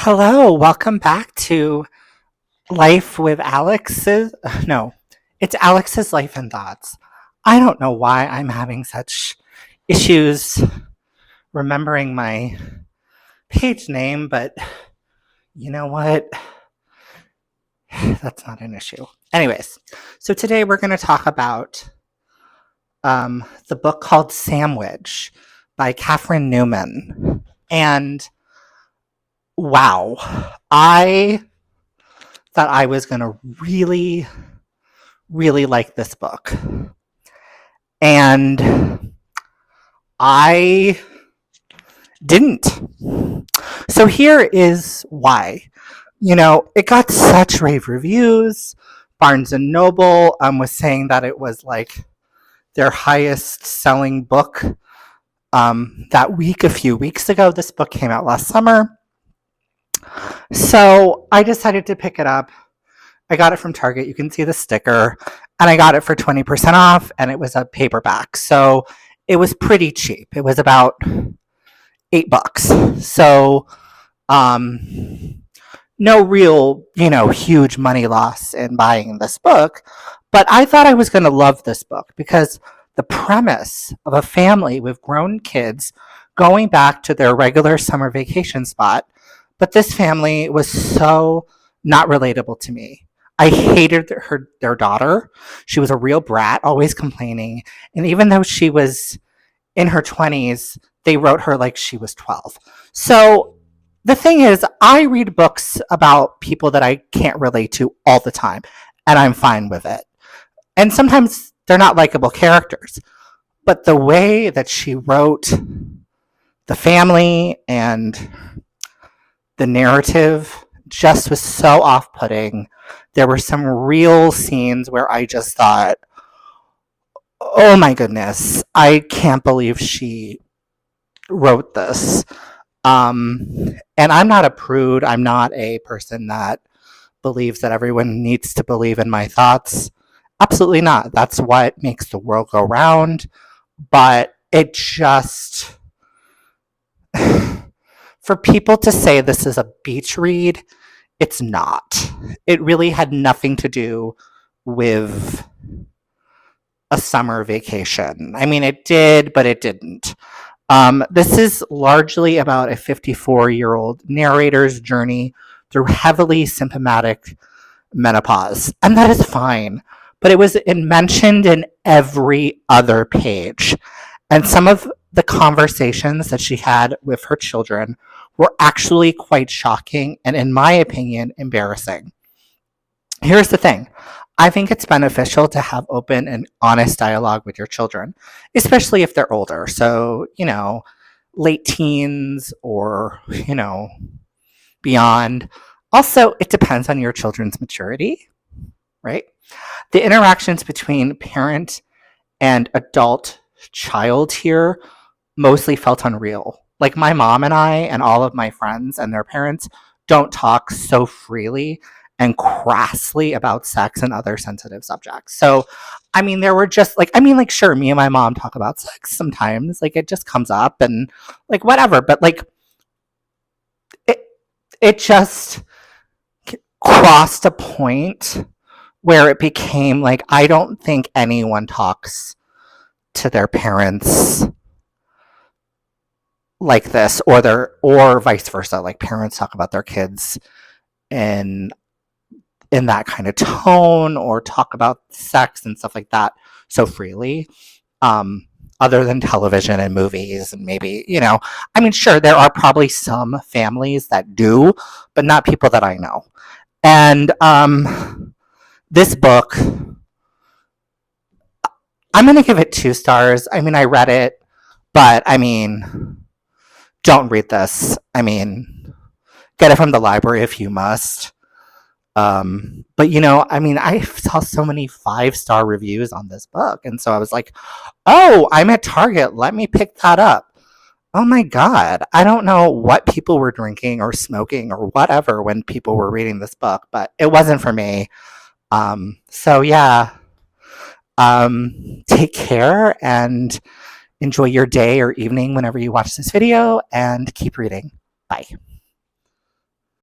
Hello, welcome back to Life with Alex's. No, it's Alex's Life and Thoughts. I don't know why I'm having such issues remembering my page name, but you know what? That's not an issue. Anyways, so today we're going to talk about the book called Sandwich by Catherine Newman. And wow, I thought I was going to really like this book. And I didn't. So here is why. It got such rave reviews. Barnes and Noble was saying that it was like their highest selling book that week, a few weeks ago. This book came out last summer. So I decided to pick it up. I got it from Target. You can see the sticker. And I got it for 20% off, and it was a paperback. So it was pretty cheap. It was about $8. So no real, huge money loss in buying this book. But I thought I was going to love this book because the premise of a family with grown kids going back to their regular summer vacation spot. But this family was so not relatable to me. I hated their daughter. She was a real brat, always complaining. And even though she was in her 20s, they wrote her like she was 12. So the thing is, I read books about people that I can't relate to all the time, and I'm fine with it. And sometimes they're not likable characters. But the way that she wrote the family and the narrative just was so off-putting. There were some real scenes where I just thought, oh my goodness, I can't believe she wrote this. And I'm not a prude. I'm not a person that believes that everyone needs to believe in my thoughts. Absolutely not. That's what makes the world go round. But it just, for people to say this is a beach read, it's not. It really had nothing to do with a summer vacation. I mean, it did, but it didn't. This is largely about a 54-year-old narrator's journey through heavily symptomatic menopause, and that is fine. But it was mentioned in every other page. And some of the conversations that she had with her children were actually quite shocking and, in my opinion, embarrassing. Here's the thing. I think it's beneficial to have open and honest dialogue with your children, especially if they're older. So, late teens or, beyond. Also, it depends on your children's maturity, right? The interactions between parent and adult child here mostly felt unreal. Like my mom and I and all of my friends and their parents don't talk so freely and crassly about sex and other sensitive subjects. So, there were just sure, me and my mom talk about sex sometimes. Like, it just comes up and whatever. But it just crossed a point where it became I don't think anyone talks to their parents like this, or vice versa. Like, parents talk about their kids in that kind of tone, or talk about sex and stuff like that so freely, other than television and movies and maybe, sure, there are probably some families that do, but not people that I know. And this book, I'm going to give it 2 stars. I read it, but don't read this. Get it from the library if you must. But I saw so many 5-star reviews on this book. And so I was like, oh, I'm at Target. Let me pick that up. Oh my God. I don't know what people were drinking or smoking or whatever when people were reading this book, but it wasn't for me. So yeah, take care and enjoy your day or evening whenever you watch this video, and keep reading. Bye.